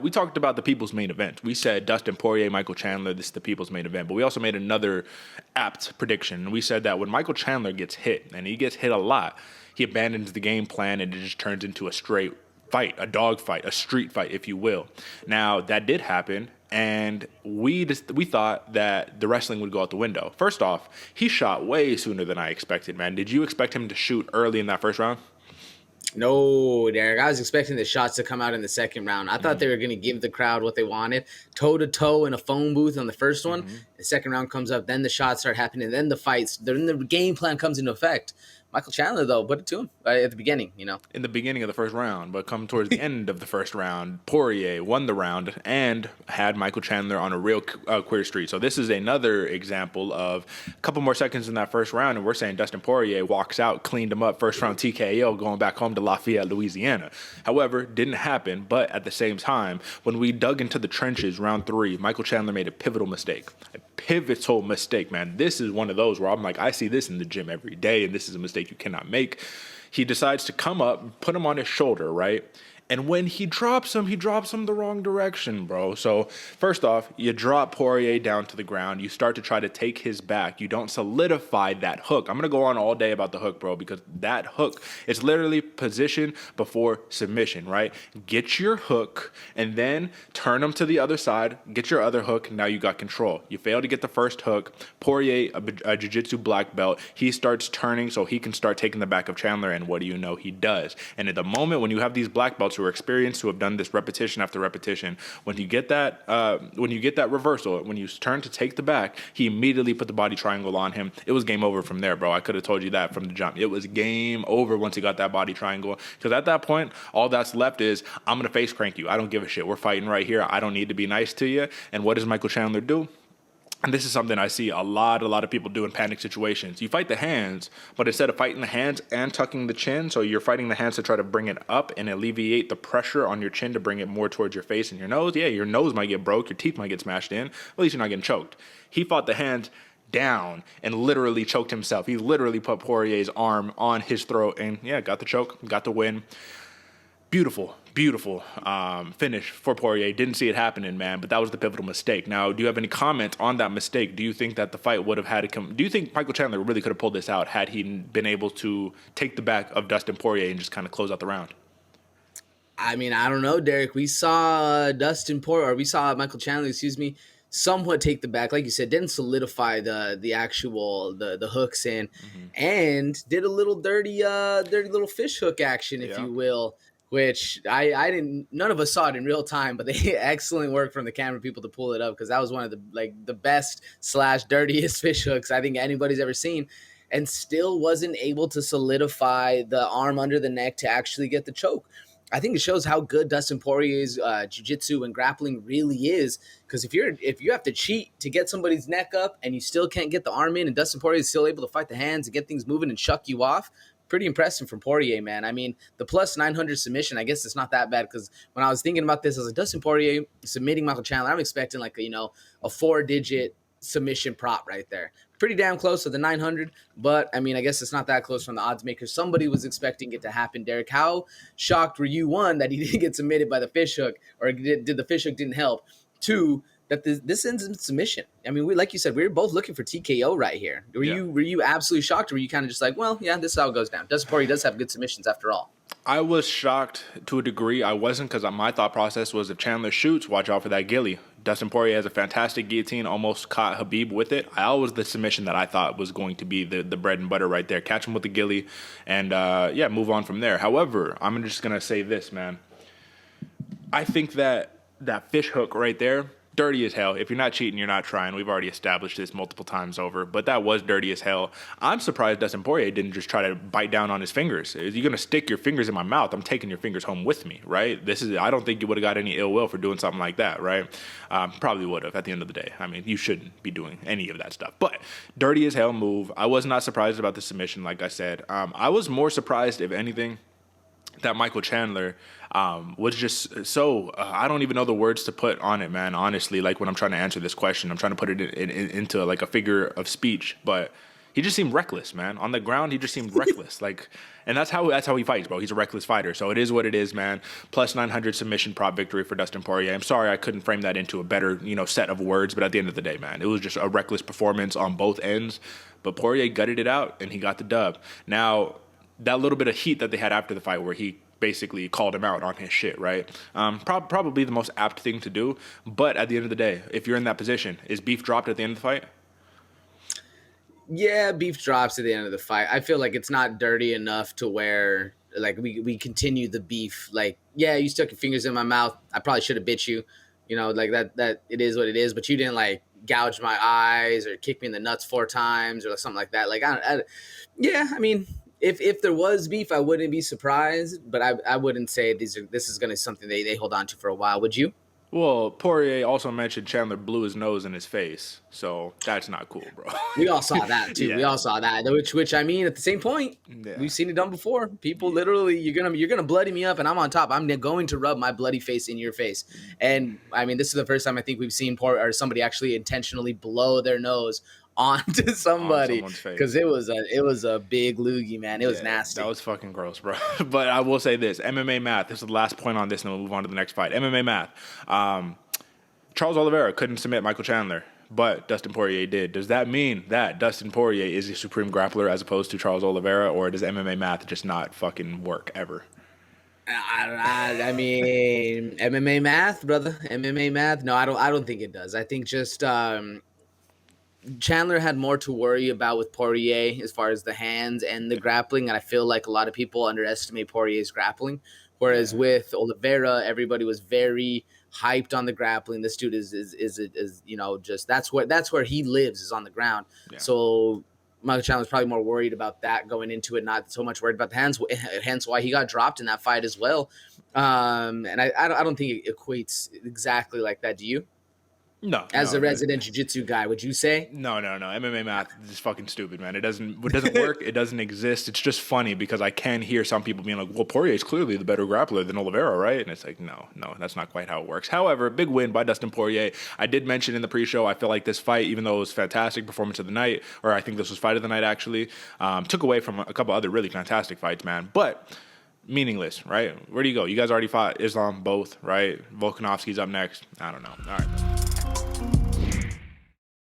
We talked about the people's main event. We said Dustin Poirier, Michael Chandler, this is the people's main event. But we also made another apt prediction. We said that when Michael Chandler gets hit, and he gets hit a lot, he abandons the game plan and it just turns into a straight fight, a dog fight, a street fight, if you will. Now, that did happen, and we thought that the wrestling would go out the window. First off, he shot way sooner than I expected, man. Did you expect him to shoot early in that first round? No, Derek. I was expecting the shots to come out in the second round. I thought they were going to give the crowd what they wanted, toe-to-toe in a phone booth on the first one. The second round comes up, then the shots start happening, then the fights, then the game plan comes into effect. Michael Chandler, though, put it to him at the beginning, In the beginning of the first round, but come towards the end of the first round, Poirier won the round and had Michael Chandler on a real queer streak. So this is another example of a couple more seconds in that first round, and we're saying Dustin Poirier walks out, cleaned him up, first round TKO, going back home to Lafayette, Louisiana. However, didn't happen, but at the same time, when we dug into the trenches, round 3, Michael Chandler made a pivotal mistake. A pivotal mistake, man. This is one of those where I'm like, I see this in the gym every day, and this is a mistake you cannot make. He decides to come up, put him on his shoulder, right? And when he drops him the wrong direction, bro. So first off, you drop Poirier down to the ground. You start to try to take his back. You don't solidify that hook. I'm going to go on all day about the hook, bro, because that hook is literally position before submission, right? Get your hook and then turn him to the other side. Get your other hook. Now you got control. You fail to get the first hook. Poirier, a jiu-jitsu black belt, he starts turning so he can start taking the back of Chandler. And what do you know? He does. And at the moment when you have these black belts who are experienced, who have done this repetition after repetition, when you get that reversal, when you turn to take the back, he immediately put the body triangle on him. It was game over from there, bro. I could have told you that from the jump. It was game over once he got that body triangle, because at that point, all that's left is, I'm going to face crank you. I don't give a shit. We're fighting right here. I don't need to be nice to you. And what does Michael Chandler do? And this is something I see a lot of people do in panic situations. You fight the hands, but instead of fighting the hands and tucking the chin, so you're fighting the hands to try to bring it up and alleviate the pressure on your chin to bring it more towards your face and your nose. Yeah, your nose might get broke, your teeth might get smashed in, at least you're not getting choked. He fought the hands down and literally choked himself. He literally put Poirier's arm on his throat and, yeah, got the choke, got the win. Beautiful finish for Poirier. Didn't see it happening, man, but that was the pivotal mistake. Now, do you have any comment on that mistake? Do you think that the fight would have had to come? Do you think Michael Chandler really could have pulled this out had he been able to take the back of Dustin Poirier and just kind of close out the round? I mean, I don't know, Derek. We saw Michael Chandler, somewhat take the back, like you said, didn't solidify the actual hooks in, and did a little dirty little fish hook action, if you will, which I didn't. None of us saw it in real time, but they excellent work from the camera people to pull it up, because that was one of the best / dirtiest fish hooks I think anybody's ever seen, and still wasn't able to solidify the arm under the neck to actually get the choke. I think it shows how good Dustin Poirier's jiu-jitsu and grappling really is, because if you have to cheat to get somebody's neck up and you still can't get the arm in, and Dustin Poirier is still able to fight the hands and get things moving and shuck you off, pretty impressive from Poirier, man. I mean, the plus 900 submission, I guess it's not that bad, because when I was thinking about this, I was like, Dustin Poirier submitting Michael Chandler, I'm expecting like a 4-digit submission prop right there. Pretty damn close to the 900, but I mean, I guess it's not that close from the odds makers. Somebody was expecting it to happen. Derek, how shocked were you, one, that he didn't get submitted by the fish hook, or did the fish hook didn't help? Two, that this ends in submission. I mean, like you said, we were both looking for TKO right here. Were you absolutely shocked, or were you kind of just like, well, yeah, this is how it goes down? Dustin Poirier does have good submissions after all. I was shocked to a degree. I wasn't, because my thought process was, if Chandler shoots, watch out for that ghillie. Dustin Poirier has a fantastic guillotine, almost caught Khabib with it. Was the submission that I thought was going to be the bread and butter right there. Catch him with the ghillie and, move on from there. However, I'm just going to say this, man. I think that fish hook right there, dirty as hell. If you're not cheating, you're not trying. We've already established this multiple times over, but that was dirty as hell. I'm surprised Dustin Poirier didn't just try to bite down on his fingers. If you're going to stick your fingers in my mouth, I'm taking your fingers home with me, right? I don't think you would have got any ill will for doing something like that, right? Probably would have at the end of the day. I mean, you shouldn't be doing any of that stuff, but dirty as hell move. I was not surprised about the submission, like I said. I was more surprised, if anything, that Michael Chandler was just so, I don't even know the words to put on it, man. Honestly, like when I'm trying to answer this question, I'm trying to put it into like a figure of speech, but he just seemed reckless, man. On the ground, he just seemed reckless. Like, and that's how he fights, bro. He's a reckless fighter. So it is what it is, man. Plus 900 submission prop victory for Dustin Poirier. I'm sorry I couldn't frame that into a better, set of words, but at the end of the day, man, it was just a reckless performance on both ends. But Poirier gutted it out, and he got the dub. Now, that little bit of heat that they had after the fight where he basically called him out on his shit, right? Probably the most apt thing to do. But at the end of the day, if you're in that position, is beef dropped at the end of the fight? Yeah, beef drops at the end of the fight. I feel like it's not dirty enough to where like we continue the beef. Like, yeah, you stuck your fingers in my mouth. I probably should have bit you. Like that it is what it is, but you didn't like gouge my eyes or kick me in the nuts 4 times or something like that. Like yeah, I mean, if there was beef, I wouldn't be surprised, but I wouldn't say this is going to be something they hold on to for a while. Would you? Well, Poirier also mentioned Chandler blew his nose in his face, so that's not cool, bro. We all saw that too. Yeah. We all saw that. Which I mean, at the same point, we've seen it done before. People literally, you're gonna bloody me up, and I'm on top. I'm going to rub my bloody face in your face. And I mean, this is the first time I think we've seen somebody actually intentionally blow their nose onto somebody, because it was a big loogie, man. It was nasty. That was fucking gross, bro. But I will say this: MMA math. This is the last point on this, and then we'll move on to the next fight. MMA math. Charles Oliveira couldn't submit Michael Chandler, but Dustin Poirier did. Does that mean that Dustin Poirier is a supreme grappler as opposed to Charles Oliveira, or does MMA math just not fucking work ever? I mean, MMA math, brother. MMA math. No, I don't think it does. I think just Chandler had more to worry about with Poirier as far as the hands and the grappling, and I feel like a lot of people underestimate Poirier's grappling. Whereas with Oliveira, everybody was very hyped on the grappling. This dude is just that's where he lives, is on the ground. Yeah. So Michael Chandler's probably more worried about that going into it, not so much worried about the hands. Hence why he got dropped in that fight as well. And I don't think it equates exactly like that. Do you? No. As a resident jiu-jitsu guy, would you say? No. MMA math is fucking stupid, man. It doesn't work. It doesn't exist. It's just funny because I can hear some people being like, well, Poirier is clearly the better grappler than Oliveira, right? And it's like, no, that's not quite how it works. However, big win by Dustin Poirier. I did mention in the pre-show, I feel like this fight, even though it was fantastic performance of the night, or I think this was fight of the night actually, took away from a couple other really fantastic fights, man. But meaningless, right? Where do you go? You guys already fought Islam both, right? Volkanovski's up next. I don't know. All right.